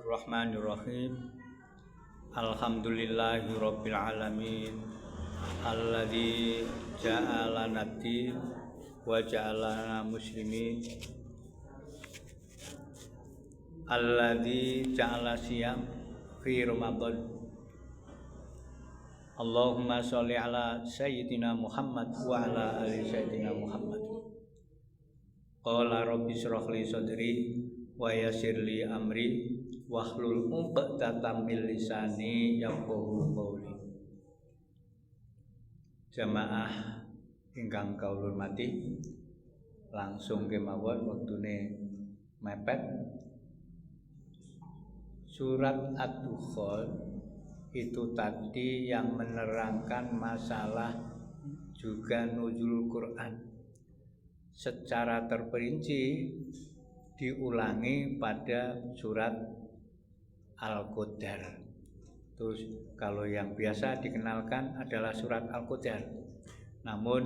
Bismillahirrahmanirrahim. Alhamdulillahirabbil alamin. Alladzi ja'alana din wa ja'alana muslimin. Alladzi ja'ala siyam fi Ramadan. Allahumma sholli ala sayyidina Muhammad wa ala ali sayyidina Muhammad. Qala rabbi shrah li sadri wa yassir li amri wahlul 'uqdatam min lisani yafqahu qawli. Jamaah ingkang kawula hormati, langsung kemawon wektune mepet. Surat Ad-Dukhan itu tadi yang menerangkan masalah juga nuzul Quran secara terperinci diulangi pada surat Al-Qadar. Terus kalau yang biasa dikenalkan adalah surat Al-Qadar. Namun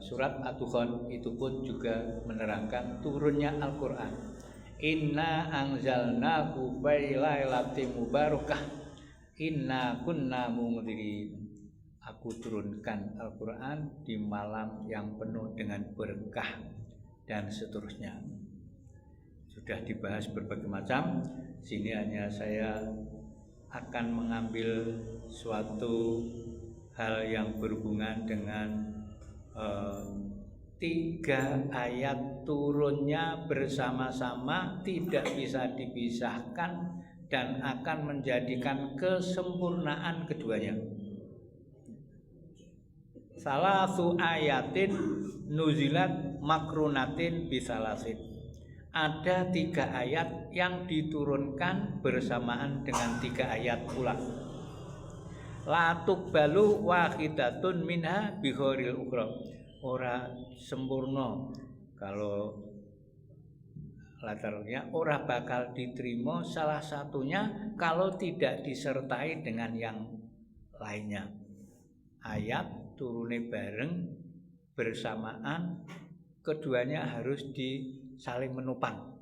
surat Ad-Dukhan itu pun juga menerangkan turunnya Al-Qur'an. Inna anzalnahu fi lailatin mubarakah. Inna kunna mundzirin. Aku turunkan Al-Qur'an di malam yang penuh dengan berkah dan seterusnya. Sudah dibahas berbagai macam. Sini hanya saya akan mengambil suatu hal yang berhubungan dengan 3 ayat turunnya bersama-sama, tidak bisa dipisahkan dan akan menjadikan kesempurnaan keduanya. Salasu ayatin nuzilat makrunatin bisalasin. Ada 3 ayat yang diturunkan bersamaan dengan 3 ayat pula. La tuqbalu wahidatun minha bighairil ukhra. Ora sempurna kalau latarnya ora bakal diterima salah satunya kalau tidak disertai dengan yang lainnya. Ayat turune bareng bersamaan, keduanya harus saling menopang.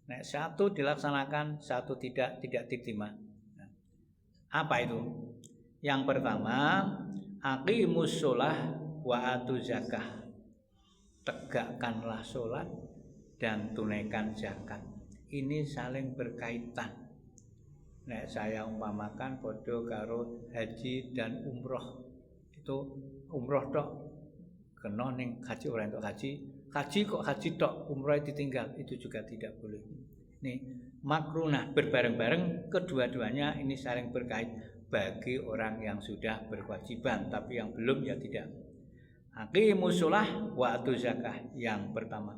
Nek satu dilaksanakan, satu tidak diterima. Apa itu? Yang pertama, aqimus sholah wa atu zakah. Tegakkanlah sholat dan tunaikan zakat. Ini saling berkaitan. Nek saya umpamakan padha karo haji dan umroh. Itu umroh tok kena ning haji ora entuk haji. Haji kok haji tok, umroh ditinggal, itu juga tidak boleh. Ini makrunah berbareng-bareng, kedua-duanya ini saling berkait bagi orang yang sudah berkewajiban, tapi yang belum ya tidak. Aqimus shalah wa atuz zakah yang pertama.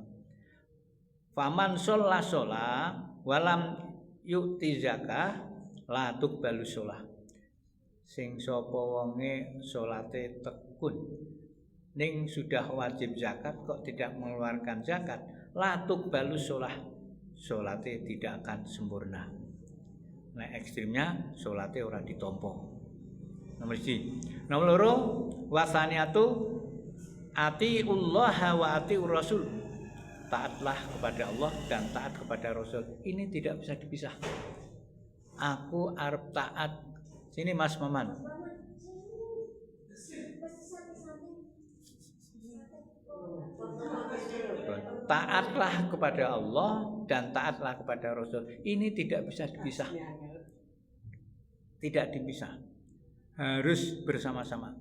Faman shalla walam yu'ti zakah la tuqbalu shalah. Sing sapa wonge salate tekun ning sudah wajib zakat kok tidak mengeluarkan zakat, la tuqbalu shalah. Salate tidak akan sempurna. Nek ekstrimnya salate ora ditampa. Nomor 1. Nomor 2, wasaniatu atiullah wa atiur rasul. Taatlah kepada Allah dan taat kepada Rasul. Ini tidak bisa dipisah. Aku arep taat. Sini Mas Maman. Taatlah kepada Allah dan taatlah kepada Rasul. Ini tidak bisa dipisah. Tidak dipisah. Harus bersama-sama.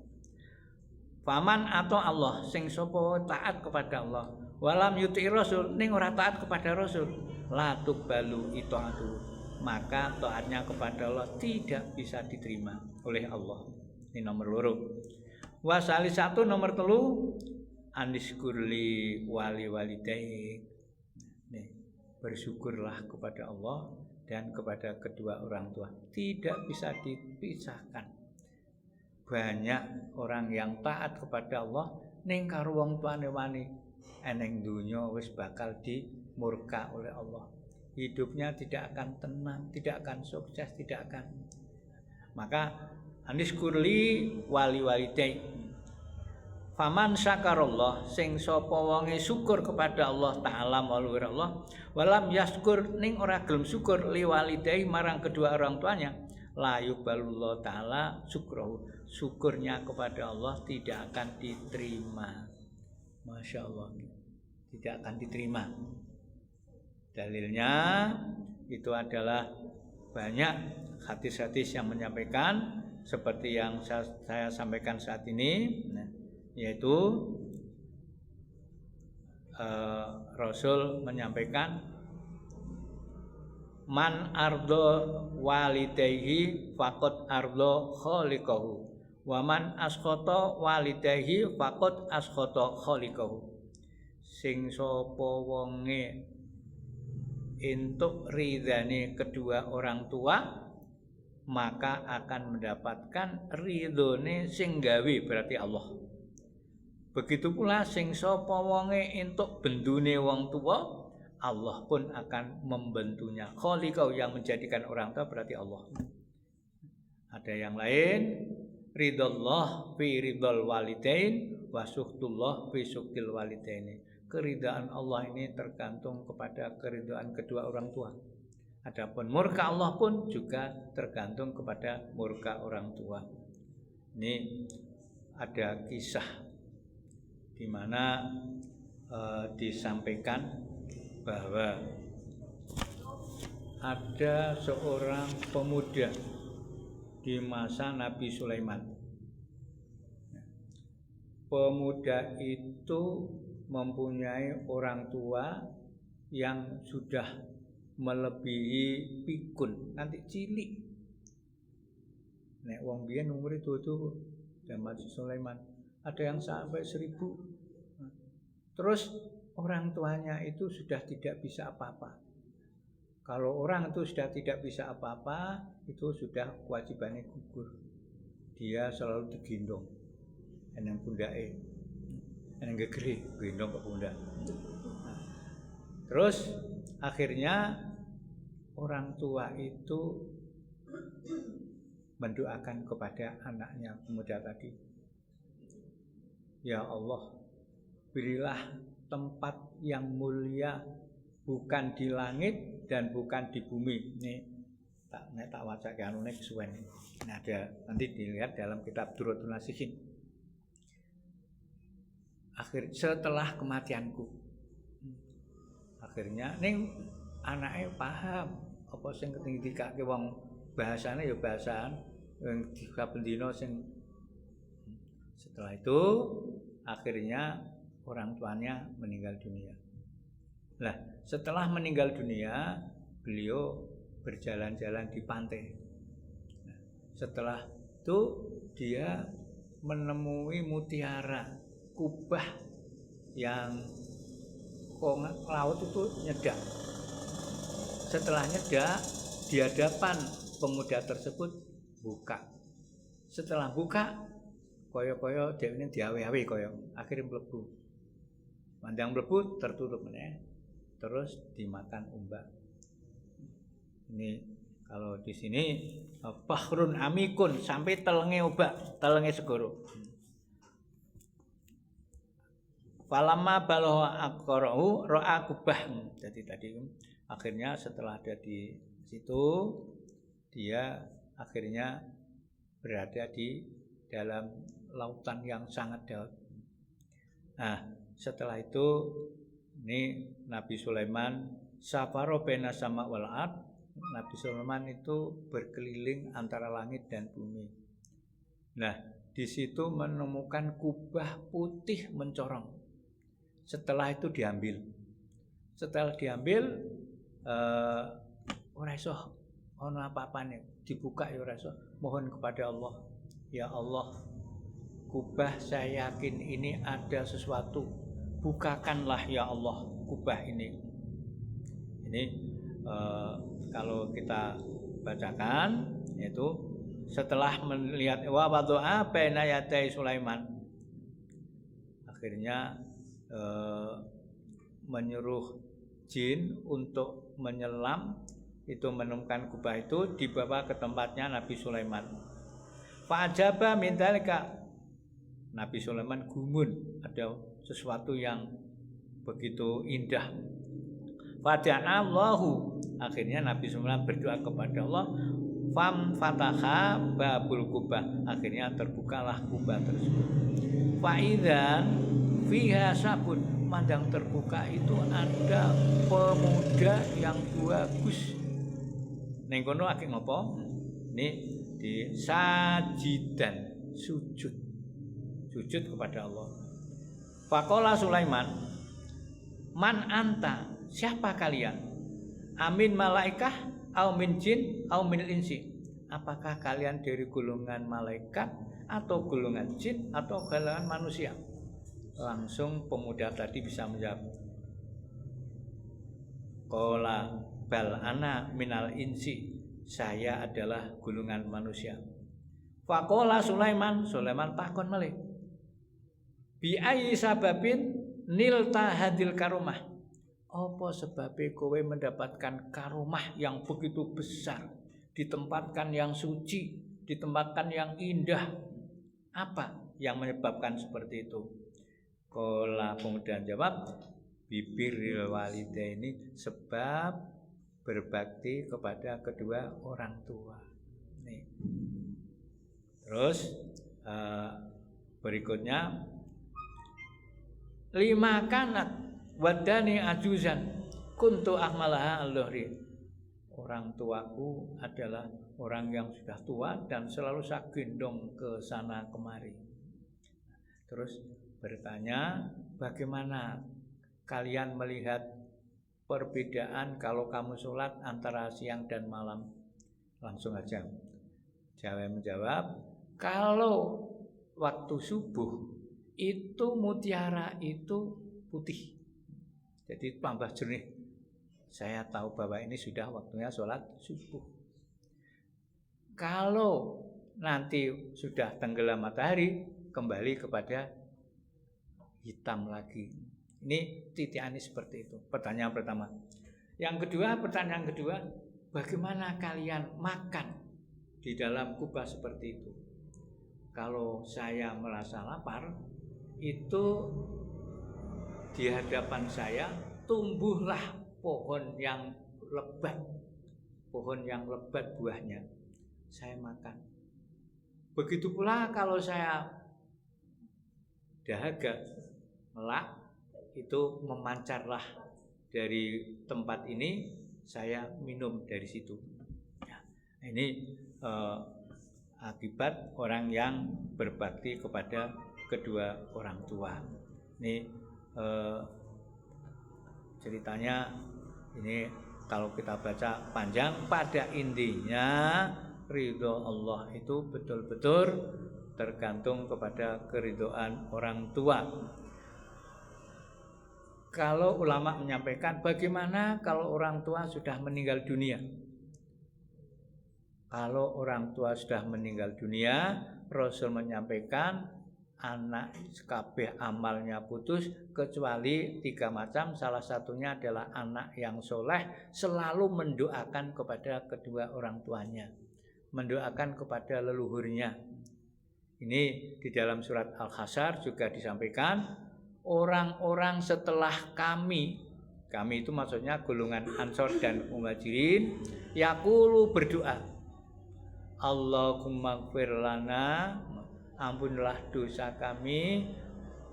Faman atau Allah sing sapa taat kepada Allah, walam yuti Rasul ning ora taat kepada Rasul, la tuqbalu itaatu. Maka taatnya kepada Allah tidak bisa diterima oleh Allah. Ini nomor 2. Wasali 1 nomor 3. Aniskurli wali-walidai. Bersyukurlah kepada Allah dan kepada kedua orang tua. Tidak bisa dipisahkan. Banyak orang yang taat kepada Allah ning karo wong tuane wani eneng dunya wis bakal dimurka oleh Allah. Hidupnya tidak akan tenang, tidak akan sukses, tidak akan. Maka aniskurli wali-walidai. Faman syakarallah sing sapa wonge syukur kepada Allah taala maluwir Allah walam yaskur ning ora gelem syukur liwalidai marang kedua orang tuanya la yubalullah taala syukrahu syukurnya kepada Allah tidak akan diterima. Masya Allah, tidak akan diterima. Dalilnya itu adalah banyak hadis-hadis yang menyampaikan seperti yang saya sampaikan saat ini, yaitu Rasul menyampaikan man ardo walidayhi faqad ardo khaliqahu wa man askhata walidayhi faqad askhata khaliqahu. Sing sapa wonge entuk ridhane kedua orang tua maka akan mendapatkan ridhone sing gawe berarti Allah. Begitu pula sing sapa wonge entuk bendune wong tua Allah pun akan membentunya. Khaliqau yang menjadikan orang tua berarti Allah. Ada yang lain, ridallah fi ridal walidain wa suhtullah fi suktil walidain. Keridaan Allah ini tergantung kepada keridaan kedua orang tua. Adapun murka Allah pun juga tergantung kepada murka orang tua. Ini ada kisah di mana disampaikan bahwa ada seorang pemuda di masa Nabi Sulaiman. Pemuda itu mempunyai orang tua yang sudah melebihi pikun, nanti cilik. Nek wong biyen umur itu zaman Sulaiman ada yang sampai 1000. Terus orang tuanya itu sudah tidak bisa apa-apa. Kalau orang itu sudah tidak bisa apa-apa, itu sudah kewajibannya gugur. Dia selalu digendong. Eneng pundake. Eneng gegeri, gendong ke pundak. Terus akhirnya orang tua itu mendoakan kepada anaknya pemuda tadi. Ya Allah, berilah tempat yang mulia bukan di langit dan bukan di bumi. Ini tak wacake anune kesuwen. Nah, ada nanti dilihat dalam kitab Durratun Nasihin. Setelah kematianku. Akhirnya ning anake paham apa sing dikake wong bahasane ya bahasan yang saben dina sing. Setelah itu akhirnya orang tuanya meninggal dunia. Nah, setelah meninggal dunia, beliau berjalan-jalan di pantai. Nah, setelah itu dia menemui mutiara kubah yang laut itu nyedak. Setelah nyedak, di hadapan pemuda tersebut buka. Setelah buka, koyo-koyo dheweke diawe-awe koyo akhirnya mlebu. Mandang mlebu tertutup meneh. Terus dimakan ombak. Ini kalau di sini bahrun amikun sampai telenge ombak, telenge segoro. Falamma balagha aqra'u ra'a kubah. Jadi tadi akhirnya setelah ada di situ dia akhirnya berada di dalam lautan yang sangat dalam. Nah, setelah itu ini Nabi Sulaiman safaro baina sama wal ard. Nabi Sulaiman itu berkeliling antara langit dan bumi. Nah, di situ menemukan kubah putih mencorong. Setelah itu diambil. Setelah diambil ora iso ono apa-apane, dibuka ya ora iso. Mohon kepada Allah. Ya Allah, kubah saya yakin ini ada sesuatu. Bukakanlah ya Allah kubah ini. Ini kalau kita bacakan yaitu setelah melihat wa wadu'a baina yaday Sulaiman. Akhirnya menyuruh jin untuk menyelam itu menemukan kubah itu dibawa ke tempatnya Nabi Sulaiman. Fa'ajaba min dzalika. Nabi Sulaiman gumun, ada sesuatu yang begitu indah. Fada'allahu, akhirnya Nabi Sulaiman berdoa kepada Allah. Fam fataha babul kubah, akhirnya terbukalah kubah tersebut. Fa'idzan fiha sabun, mandang terbuka itu ada pemuda yang bagus. Ning kono akeh ngopo? Ini di sajidan, sujud kepada Allah. Faqala Sulaiman, man anta, siapa kalian? Amin malaikah au min jin au min insi? Apakah kalian dari golongan malaikat atau golongan jin atau golongan manusia? Langsung pemuda tadi bisa menjawab, qala bal ana minal insi, saya adalah golongan manusia. Faqala Sulaiman takon malih, bi ayyi sababin nilta hadil karomah, apa sebabnya kowe mendapatkan karomah yang begitu besar, ditempatkan yang suci, ditempatkan yang indah? Apa yang menyebabkan seperti itu? Qala, kemudian jawab, bibiril walidaini, sebab berbakti kepada kedua orang tua. Nih. Terus berikutnya, lima kanat wadani ajuzan kuntu ahmalaha al-dhuhri, orang tuaku adalah orang yang sudah tua dan selalu saya gendong ke sana kemari. Terus bertanya, bagaimana kalian melihat perbedaan kalau kamu sholat antara siang dan malam? Langsung aja Jawa menjawab, kalau waktu subuh itu mutiara itu putih, jadi tambah jernih. Saya tahu bahwa ini sudah waktunya sholat subuh. Kalau nanti sudah tenggelam matahari, kembali kepada hitam lagi. Ini titiannya seperti itu. Pertanyaan pertama. Pertanyaan kedua, bagaimana kalian makan di dalam kubah seperti itu? Kalau saya merasa lapar, itu di hadapan saya tumbuhlah pohon yang lebat buahnya, saya makan. Begitu pula kalau saya dahaga, melak, itu memancarlah dari tempat ini, saya minum dari situ. Ya, ini akibat orang yang berbakti kepada kedua orang tua. Ini ceritanya ini kalau kita baca panjang, pada intinya ridho Allah itu betul-betul tergantung kepada keridhaan orang tua. Kalau ulama menyampaikan, bagaimana kalau orang tua sudah meninggal dunia? Kalau orang tua sudah meninggal dunia, Rasul menyampaikan anak kabeh amalnya putus kecuali 3 macam. Salah satunya adalah anak yang soleh selalu mendoakan kepada kedua orang tuanya, mendoakan kepada leluhurnya. Ini di dalam surat Al-Hasyr juga disampaikan, orang-orang setelah kami itu maksudnya golongan Ansor dan Muhajirin, yaqulu berdoa, Allahumma gfir lana, ampunilah dosa kami,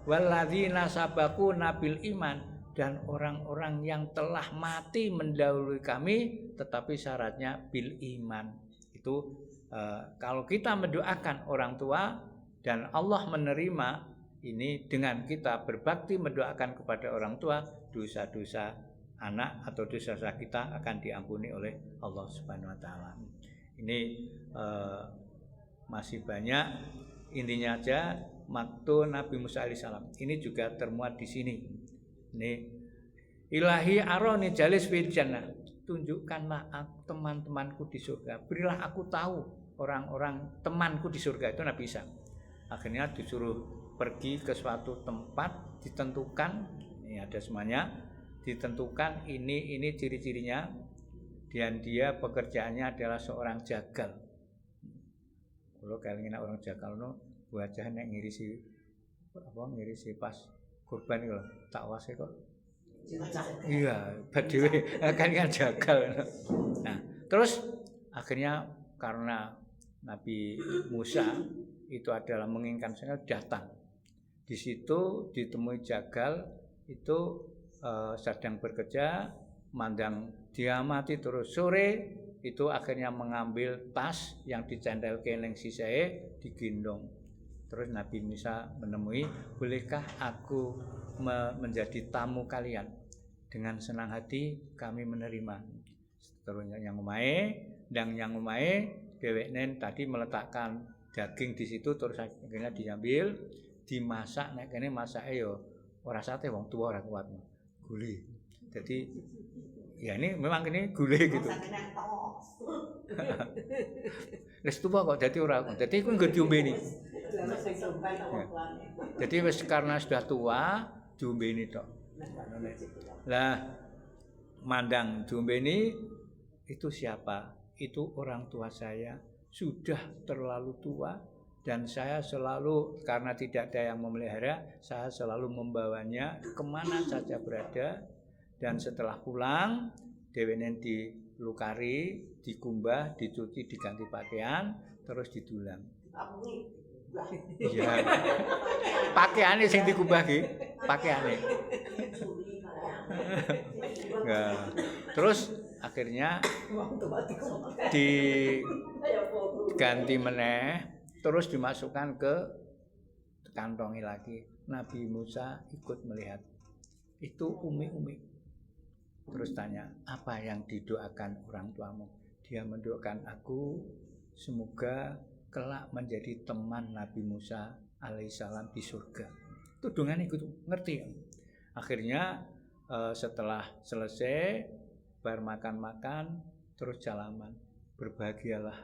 walladzina sabaquna bil iman, dan orang-orang yang telah mati mendahului kami tetapi syaratnya bil iman. Itu kalau kita mendoakan orang tua dan Allah menerima ini, dengan kita berbakti mendoakan kepada orang tua, dosa-dosa anak atau dosa-dosa kita akan diampuni oleh Allah Subhanahu wa taala. Ini masih banyak, intinya aja maktu Nabi Musa alaihissalam ini juga termuat di sini. Ini ilahi aroni jalis fil jannah, tunjukkanlah teman-temanku di surga, berilah aku tahu orang-orang temanku di surga. Itu Nabi Isa. Akhirnya disuruh pergi ke suatu tempat ditentukan, ini ada semuanya, ditentukan ini ciri-cirinya, dan dia pekerjaannya adalah seorang jagal. Kalau kalian orang jagal no wajah nek ngirisi apa ngirisi pas kurban iku tak wase kok. Iya, badhe kan jagal. Nah, terus akhirnya karena Nabi Musa itu adalah menginginkan sekali datang. Di situ ditemui jagal itu sedang bekerja, mandang dia mati terus sore itu akhirnya mengambil tas yang dicentelke ning sisae digendong. Terus Nabi Musa menemui, bolehkah aku menjadi tamu kalian? Dengan senang hati kami menerima. Terus yang omahe, yang omahe dhewekne tadi meletakkan daging di situ terus akhirnya diambil, dimasak nek kene masake ya ora sate wong tuwa ora kuat. Gule. Jadi ya ini memang ini gule gitu. Wis tuwa kok dadi ora. Dadi iku nggo diombeni. Jadi wis karena sudah tua diombeni tok. Lah mandang diombeni itu siapa? Itu orang tua saya sudah terlalu tua dan saya selalu karena tidak ada yang memelihara, saya selalu membawanya kemana saja berada dan setelah pulang dheweke dilukari, dikumbah, dicuci, diganti pakaian, terus didulang. Iya. Pakaiane sing dikumbah ki, pakaiane. Nah, terus akhirnya diganti meneh, terus dimasukkan ke kantongi lagi. Nabi Musa ikut melihat. Itu umi-umi. Terus tanya, apa yang didoakan orang tuamu? Dia mendoakan aku semoga kelak menjadi teman Nabi Musa alaihissalam di surga. Itu dongane ikut ngerti. Akhirnya setelah selesai bar makan-makan terus jalaman, berbahagialah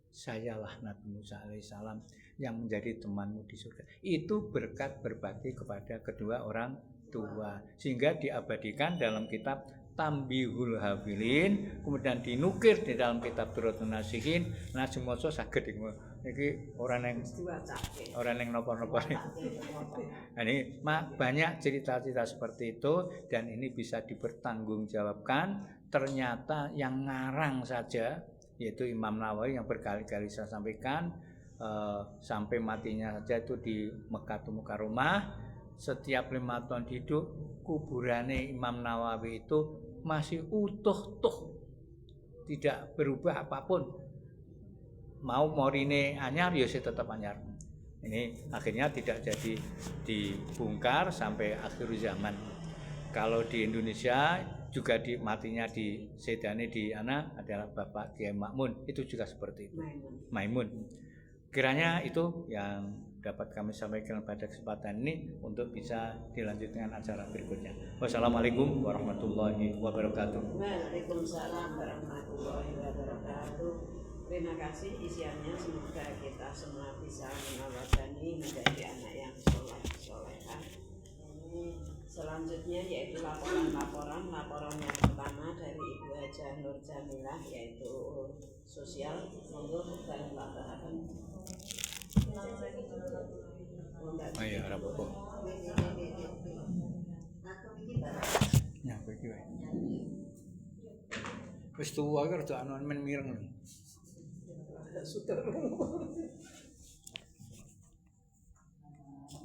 sayalah Nabi Musa alaihissalam yang menjadi temanmu di surga. Itu berkat berbakti kepada kedua orang tua sehingga diabadikan dalam kitab Tambihul Hafilin, kemudian dinukir di dalam kitab Durratun Nasihin. Nah semoso saged iki orang yang napa-napa. Ini banyak cerita-cerita seperti itu dan ini bisa dipertanggungjawabkan. Ternyata yang ngarang saja yaitu Imam Nawawi yang berkali-kali saya sampaikan sampai matinya saja itu di Mekah Mukarramah. Setiap 5 tahun hidup kuburane Imam Nawawi itu masih utuh tidak berubah apapun. Mau morine anyar ya tetap anyar. Ini akhirnya tidak jadi dibongkar sampai akhir zaman. Kalau di Indonesia juga matinya di sedane di adalah Bapak Kiai Makmun, itu juga seperti itu. Maimun. Kiranya itu yang dapat kami sampaikan pada kesempatan ini untuk bisa dilanjutkan acara berikutnya. Wassalamualaikum warahmatullahi wabarakatuh. Waalaikumsalam warahmatullahi wabarakatuh. Terima kasih isiannya, semoga kita semua bisa meneladani menjadi anak yang soleh-solehah. Selanjutnya yaitu laporan yang pertama dari Ibu Hajah Nur Jamilah yaitu sosial. Monggo dan laporan. Ayo ora apa-apa. Ya iki wae. Wis tuwa iki rada men mireng. Sudah